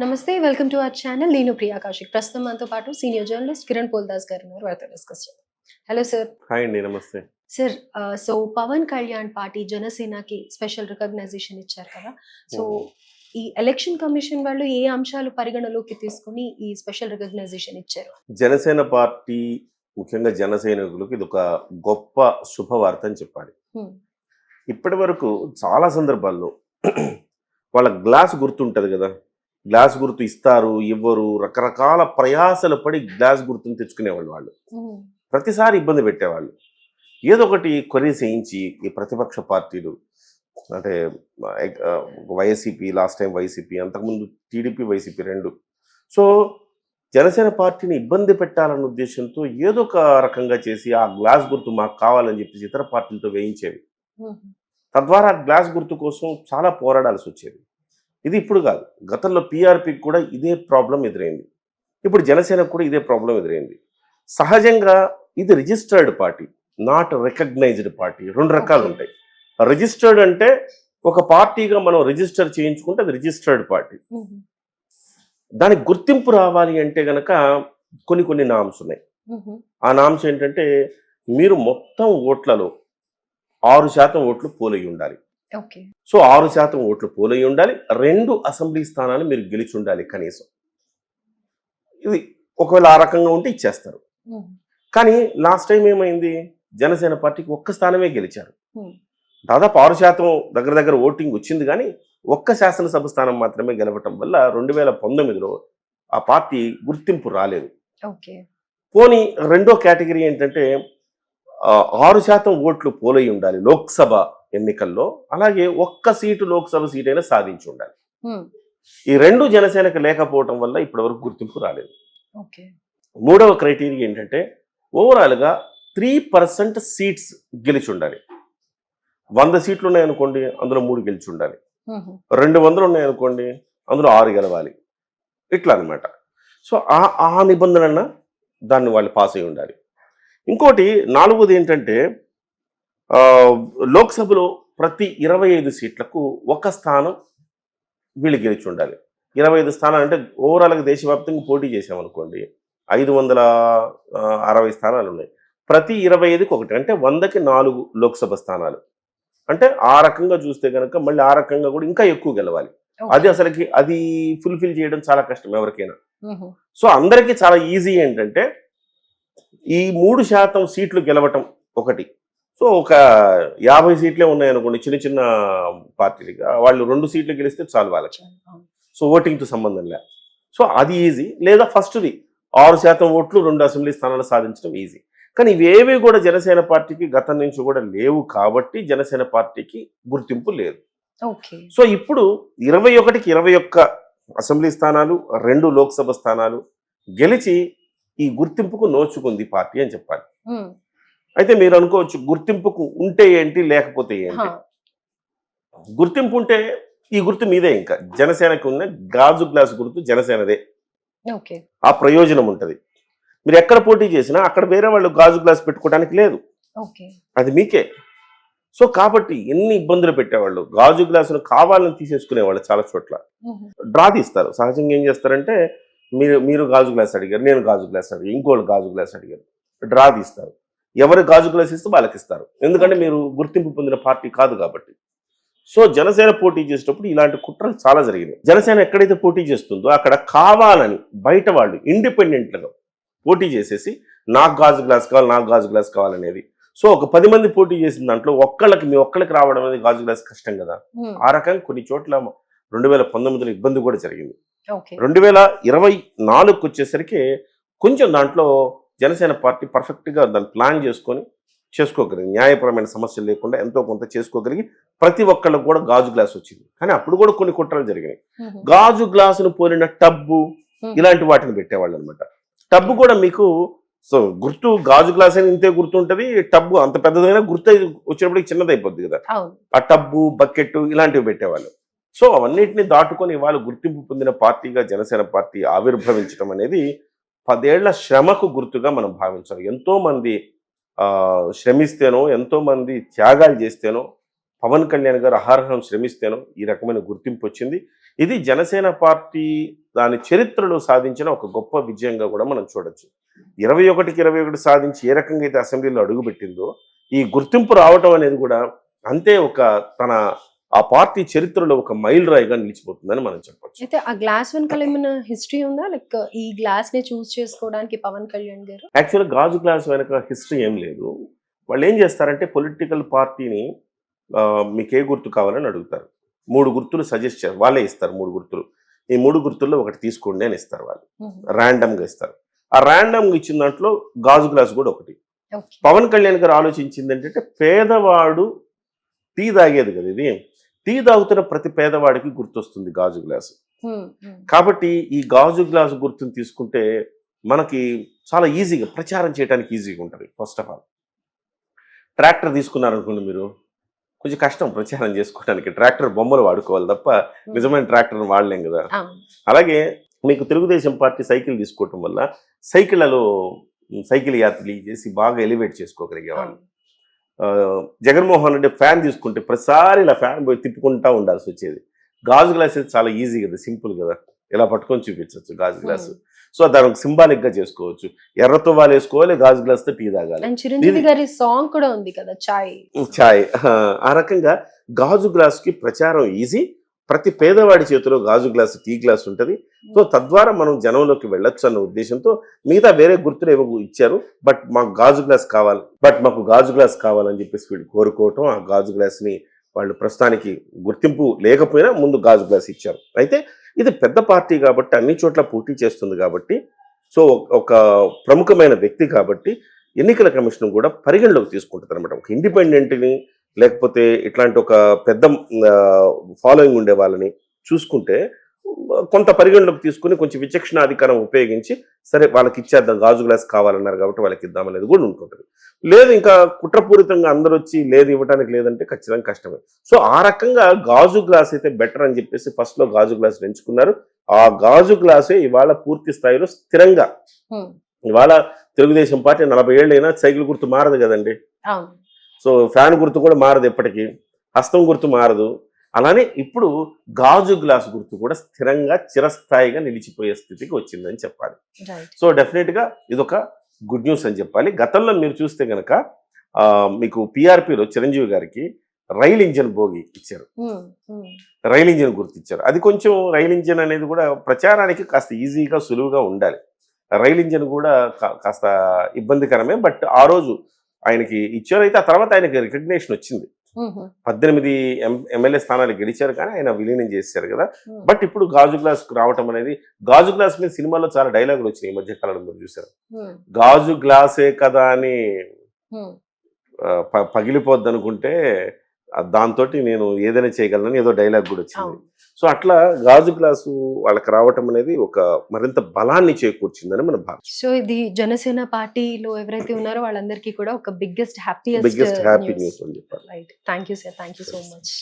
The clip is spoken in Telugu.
నమస్తే. Welcome to our channel. నేను ప్రియా కౌశిక్. ప్రస్తుతం మనతో పాటు సీనియర్ జర్నలిస్ట్ కిరణ్ పోల్దాస్ గారు ఉన్నారు. వారితో డిస్కస్ చేద్దాం. Hello sir. హాయ్ అండి. నమస్తే. Sir so Pavan Kalyan party జనసేనకి స్పెషల్ రికగ్నైజేషన్ ఇచ్చారు కదా! సో ఈ ఎలక్షన్ కమిషన్ వాళ్ళు ఏ అంశాలు పరిగణలోకి తీసుకొని ఈ స్పెషల్ రికగ్నైజేషన్ ఇచ్చారు? జనసేన పార్టీ ముఖ్యంగా జన సైనికులకు ఇది ఒక గొప్ప శుభవార్త అని చెప్పాలి. ఇప్పటి వరకు చాలా సందర్భాల్లో వాళ్ళ గ్లాస్ గుర్తుంటది కదా, గ్లాస్ గుర్తు ఇస్తారు ఇవ్వరు, రకరకాల ప్రయాసలు పడి గ్లాస్ గుర్తుని తెచ్చుకునేవాళ్ళు. వాళ్ళు ప్రతిసారి ఇబ్బంది పెట్టేవాళ్ళు. ఏదో ఒకటి కొర్రీ చేయించి ఈ ప్రతిపక్ష పార్టీలు అంటే వైసీపీ, లాస్ట్ టైం వైసీపీ, అంతకుముందు టీడీపీ వైసీపీ రెండు. సో జనసేన పార్టీని ఇబ్బంది పెట్టాలన్న ఉద్దేశంతో ఏదో ఒక రకంగా చేసి ఆ గ్లాస్ గుర్తు మాకు కావాలని చెప్పేసి ఇతర పార్టీలతో వేయించేవి. తద్వారా గ్లాస్ గుర్తు కోసం చాలా పోరాడాల్సి వచ్చేది. ఇది ఇప్పుడు కాదు, గతంలో పీఆర్పీకి కూడా ఇదే ప్రాబ్లం ఎదురైంది. ఇప్పుడు జనసేనకు కూడా ఇదే ప్రాబ్లం ఎదురైంది. సహజంగా ఇది registered party, not recognised party. రెండు రకాలు ఉంటాయి. రిజిస్టర్డ్ అంటే ఒక పార్టీగా మనం రిజిస్టర్ చేయించుకుంటే అది రిజిస్టర్డ్ పార్టీ. దానికి గుర్తింపు రావాలి అంటే గనక కొన్ని నామ్స్ ఉన్నాయి. ఆ నామ్స్ ఏంటంటే మీరు మొత్తం ఓట్లలో 6% ఓట్లు పోలయ్యి ఉండాలి. సో 6% ఓట్లు పోలయ్యి ఉండాలి. 2 అసెంబ్లీ స్థానాలు మీరు గెలిచి ఉండాలి కనీసం. ఇది ఒకవేళ ఆ రకంగా ఉంటే ఇచ్చేస్తారు. కానీ లాస్ట్ టైం ఏమైంది, జనసేన పార్టీకి ఒక్క స్థానమే గెలిచారు. దాదాపు 6% దగ్గర ఓటింగ్ వచ్చింది, కానీ ఒక్క శాసనసభ స్థానం మాత్రమే గెలవటం వల్ల 2019లో ఆ పార్టీ గుర్తింపు రాలేదు. పోనీ రెండో కేటగిరీ ఏంటంటే 6% ఓట్లు పోలయ్యి ఉండాలి లోక్సభ ఎన్నికల్లో, అలాగే ఒక్క సీటు లోక్సభ సీట్ అయినా సాధించి ఉండాలి. ఈ రెండు జనసేనకు లేకపోవటం వల్ల ఇప్పటి వరకు గుర్తింపు రాలేదు. మూడవ క్రైటీరియా ఏంటంటే ఓవరాల్గా 3% సీట్స్ గెలిచి ఉండాలి. 100 సీట్లు ఉన్నాయనుకోండి, అందులో 3 గెలిచి ఉండాలి. 200 ఉన్నాయనుకోండి, అందులో 6 గెలవాలి. ఇట్లా అనమాట. సో ఆ నిబంధన దాన్ని వాళ్ళు పాస్ అయి ఉండాలి. ఇంకోటి 4వది ఏంటంటే లోక్సభలో ప్రతి 25 సీట్లకు ఒక స్థానం వీళ్ళు గెలిచి ఉండాలి. 25 స్థానాలు అంటే ఓవరాల్గా దేశవ్యాప్తంగా పోటీ చేసామనుకోండి, 560 స్థానాలు ఉన్నాయి. ప్రతి 25కి ఒకటి, అంటే 100కి 4 లోక్సభ స్థానాలు. అంటే ఆ రకంగా చూస్తే కనుక మళ్ళీ ఆ రకంగా కూడా ఇంకా ఎక్కువ గెలవాలి. అది ఫుల్ఫిల్ చేయడం చాలా కష్టం ఎవరికైనా. సో అందరికీ చాలా ఈజీ ఏంటంటే ఈ 3% సీట్లు గెలవటం ఒకటి. సో ఒక 50 సీట్లే ఉన్నాయనుకోండి చిన్న పార్టీలుగా, వాళ్ళు 2 సీట్లు గెలిస్తే చాలు వాళ్ళకి. సో ఓటింగ్తో సంబంధం లే. సో అది ఈజీ. లేదా ఫస్ట్ది 6% ఓట్లు 2 అసెంబ్లీ స్థానాలు సాధించడం ఈజీ. కానీ ఇవేవి కూడా జనసేన పార్టీకి గతం నుంచి కూడా లేవు కాబట్టి జనసేన పార్టీకి గుర్తింపు లేదు. సో ఇప్పుడు 21కి 21 అసెంబ్లీ స్థానాలు, 2 లోక్సభ స్థానాలు గెలిచి ఈ గుర్తింపుకు నోచుకుంది పార్టీ అని చెప్పాలి. అయితే మీరు అనుకోవచ్చు, గుర్తింపుకు ఉంటే ఏంటి లేకపోతే ఏంటి. గుర్తింపు ఉంటే ఈ గుర్తు మీదే. ఇంకా జనసేనకు ఉన్న గాజు గ్లాస్ గుర్తు జనసేనదే. ఆ ప్రయోజనం ఉంటుంది. మీరు ఎక్కడ పోటీ చేసినా అక్కడ వేరే వాళ్ళు గాజు గ్లాస్ పెట్టుకోవడానికి లేదు, అది మీకే. సో కాబట్టి ఎన్ని ఇబ్బందులు పెట్టేవాళ్ళు, గాజు గ్లాసును కావాలని తీసేసుకునేవాళ్ళు చాలా చోట్ల. డ్రా తీస్తారు. సహజంగా ఏం చేస్తారంటే మీరు గాజు గ్లాస్ అడిగారు, నేను గాజు గ్లాస్ అడిగారు, ఇంకోళ్ళు గాజు గ్లాస్ అడిగారు, డ్రా తీస్తారు. ఎవరు గాజు గ్లాస్ ఇస్తే వాళ్ళకి ఇస్తారు, ఎందుకంటే మీరు గుర్తింపు పొందిన పార్టీ కాదు కాబట్టి. సో జనసేన పోటీ చేసేటప్పుడు ఇలాంటి కుట్రలు చాలా జరిగినాయి. జనసేన ఎక్కడైతే పోటీ చేస్తుందో అక్కడ కావాలని బయట వాళ్ళు ఇండిపెండెంట్లుగా పోటీ చేసేసి నాకు గాజు గ్లాస్ కావాలి, నాకు గాజు గ్లాస్ కావాలనేది. సో ఒక 10 మంది పోటీ చేసిన దాంట్లో మీ ఒక్కళ్ళకి రావడం అనేది గాజు గ్లాస్ కష్టం కదా. ఆ రకంగా కొన్ని చోట్ల 2019లో ఇబ్బంది కూడా జరిగింది. 2024కి వచ్చేసరికి కొంచెం దాంట్లో జనసేన పార్టీ పర్ఫెక్ట్గా దాన్ని ప్లాన్ చేసుకోగలిగి న్యాయపరమైన సమస్యలు లేకుండా ఎంతో కొంత చేసుకోగలిగి ప్రతి ఒక్కళ్ళకు కూడా గాజు గ్లాస్ వచ్చింది. కానీ అప్పుడు కూడా కొన్ని కుట్రలు జరిగినాయి. గాజు గ్లాసును పోలిన టబ్బు ఇలాంటి వాటిని పెట్టేవాళ్ళు అనమాట. టబ్బు కూడా మీకు సో గుర్తు గాజు గ్లాస్ అని ఇంతే గుర్తు ఉంటుంది, టబ్బు అంత పెద్దదైనా గుర్తు వచ్చేటప్పటికి చిన్నదైపోద్ది కదా. ఆ టబ్బు, బకెట్ ఇలాంటివి పెట్టేవాళ్ళు. సో అవన్నిటిని దాటుకొని ఇవాళ గుర్తింపు పొందిన పార్టీగా జనసేన పార్టీ ఆవిర్భవించడం అనేది 10 ఏళ్ల శ్రమకు గుర్తుగా మనం భావించాలి. ఎంతో మంది శ్రమిస్తేనో, ఎంతో మంది త్యాగాలు చేస్తేనో పవన్ కళ్యాణ్ గారు అహర్హం శ్రమిస్తేనో ఈ రకమైన గుర్తింపు వచ్చింది. ఇది జనసేన పార్టీ దాని చరిత్రలో సాధించిన ఒక గొప్ప విజయంగా కూడా మనం చూడొచ్చు. 21కి 21 సాధించి ఏ రకంగా అయితే అసెంబ్లీలో అడుగుపెట్టిందో ఈ గుర్తింపు రావటం అనేది కూడా అంతే ఒక తన ఆ పార్టీ చరిత్రలో ఒక మైల్ రాయిగా నిలిచిపోతుందని మనం చెప్పొచ్చు. అయితే ఆ గ్లాస్ వెనకాల ఏమైనా హిస్టరీ ఉందా? లైక్ ఈ గ్లాస్ ని చూస్ చేసుకోవడానికి పవన్ కళ్యాణ్ గారు? యాక్చువల్గా గాజు గ్లాస్ వెనక హిస్టరీ ఏం లేదు. వాళ్ళు ఏం చేస్తారంటే పొలిటికల్ పార్టీని మీకు ఏ గుర్తు కావాలని అడుగుతారు. 3 గుర్తులు సజెస్ట్ చేస్తారు, వాళ్ళే ఇస్తారు 3 గుర్తులు. ఈ 3 గుర్తుల్లో ఒకటి తీసుకోండి అని ఇస్తారు వాళ్ళు, ర్యాండమ్గా ఇస్తారు. ఆ ర్యాండమ్గా ఇచ్చిన దాంట్లో గాజు గ్లాస్ కూడా ఒకటి. పవన్ కళ్యాణ్ గారు ఆలోచించింది ఏంటంటే పేదవాడు టీ తాగేది కదా, ఇది టీ తాగుతున్న ప్రతి పేదవాడికి గుర్తొస్తుంది గాజు గ్లాసు. కాబట్టి ఈ గాజు గ్లాసు గుర్తుని తీసుకుంటే మనకి చాలా ఈజీగా ప్రచారం చేయడానికి ఈజీగా ఉంటుంది. ఫస్ట్ ఆఫ్ ఆల్ ట్రాక్టర్ తీసుకున్నారనుకోండి, మీరు కొంచెం కష్టం ప్రచారం చేసుకోవడానికి. ట్రాక్టర్ బొమ్మలు వాడుకోవాలి తప్ప నిజమైన ట్రాక్టర్ని వాడలేం కదా. అలాగే మీకు తెలుగుదేశం పార్టీ సైకిల్ తీసుకోవటం వల్ల సైకిల్ యాత్రలు చేసి బాగా ఎలివేట్ చేసుకోగలిగేవాళ్ళు. జగన్మోహన్ రెడ్డి ఫ్యాన్ తీసుకుంటే ప్రతిసారి ఇలా ఫ్యాన్ పోయి తిప్పుకుంటా ఉండాల్సి వచ్చేది. గాజు గ్లాస్ అయితే చాలా ఈజీ కదా, సింపుల్ కదా, ఇలా పట్టుకొని చూపించవచ్చు గాజు గ్లాసు. సో దానికి సింబాలిక్ గా చేసుకోవచ్చు. ఎర్రతో వాళ్ళు వేసుకోవాలి, గాజు గ్లాస్ తో టీ తాగాలి. చిరంజీవి గారి సాంగ్ కూడా ఉంది కదా, చాయ్. ఆ రకంగా గాజు గ్లాస్ కి ప్రచారం ఈజీ. ప్రతి పేదవాడి చేతిలో గాజు గ్లాసు, టీ గ్లాస్ ఉంటుంది. సో తద్వారా మనం జనంలోకి వెళ్ళొచ్చు అన్న ఉద్దేశంతో మిగతా వేరే గుర్తులు ఏవో ఇచ్చారు. మాకు గాజు గ్లాస్ కావాలని చెప్పేసి వీళ్ళు కోరుకోవటం, ఆ గాజు గ్లాస్ ని వాళ్ళు ప్రస్తుతానికి గుర్తింపు లేకపోయినా ముందు గాజు గ్లాస్ ఇచ్చారు. అయితే ఇది పెద్ద పార్టీ కాబట్టి అన్ని చోట్ల పోటీ చేస్తుంది కాబట్టి, సో ఒక ప్రముఖమైన వ్యక్తి కాబట్టి ఎన్నికల కమిషన్ కూడా పరిగణలోకి తీసుకుంటుంది అనమాట. ఒక ఇండిపెండెంట్ని లేకపోతే ఇట్లాంటి ఒక పెద్ద ఫాలోయింగ్ ఉండే వాళ్ళని చూసుకుంటే కొంత పరిగణలోకి తీసుకుని కొంచెం విచక్షణ అధికారం ఉపయోగించి సరే వాళ్ళకి ఇచ్చేద్దాం, గాజు గ్లాస్ కావాలన్నారు కాబట్టి వాళ్ళకి ఇద్దామనేది కూడా ఉంటుంటుంది. లేదు ఇంకా కుట్రపూరితంగా అందరూ వచ్చి లేదు ఇవ్వడానికి లేదంటే ఖచ్చితంగా కష్టమే. సో ఆ రకంగా గాజు గ్లాస్ అయితే బెటర్ అని చెప్పేసి ఫస్ట్ లో గాజు గ్లాస్ ఎంచుకున్నారు. ఆ గాజు గ్లాసే ఇవాళ పూర్తి స్థాయిలో స్థిరంగా, ఇవాళ తెలుగుదేశం పార్టీ 40 ఏళ్ళైనా సైకిల్ గుర్తు మారదు కదండి. సో ఫ్యాన్ గుర్తు కూడా మారదు, ఎప్పటికీ హస్తం గుర్తు మారదు. అలానే ఇప్పుడు గాజు గ్లాస్ గుర్తు కూడా స్థిరంగా చిరస్థాయిగా నిలిచిపోయే స్థితికి వచ్చిందని చెప్పాలి. సో డెఫినెట్ గా ఇదొక గుడ్ న్యూస్ అని చెప్పాలి. గతంలో మీరు చూస్తే గనక మీకు పిఆర్పిలో చిరంజీవి గారికి రైల్ ఇంజన్ భోగి ఇచ్చారు, రైల్ ఇంజన్ గుర్తు ఇచ్చారు. అది కొంచెం రైల్ ఇంజన్ అనేది కూడా ప్రచారానికి కాస్త ఈజీగా సులువుగా ఉండాలి. రైల్ ఇంజన్ కూడా కాస్త ఇబ్బందికరమే. బట్ ఆ రోజు ఆయనకి ఇచ్చారు. అయితే ఆ తర్వాత ఆయనకి రికగ్నేషన్ వచ్చింది. 18 ఎమ్మెల్యే స్థానాలు గెలిచారు కానీ ఆయన విలీనం చేశారు కదా. బట్ ఇప్పుడు గాజు గ్లాస్ రావటం అనేది, గాజు గ్లాస్ మీద సినిమాలో చాలా డైలాగులు వచ్చినాయి ఈ మధ్య కాలంలో, మీరు చూసారు. గాజు గ్లాసే కదా అని పగిలిపోద్ది అనుకుంటే దాంతో నేను ఏదైనా చేయగలను ఏదో డైలాగ్ కూడా వచ్చింది. సో అట్లా గాజు గ్లాసు వాళ్ళకి రావటం అనేది ఒక మరింత బలాన్ని చేకూర్చిందని మనం భావిస్తాం. సో ఇది జనసేన పార్టీలో ఎవరైతే ఉన్నారో వాళ్ళందరికీ కూడా ఒక బిగ్గెస్ట్ హ్యాపీ న్యూస్ అని చెప్పాలి. Thank you sir, thank you so much.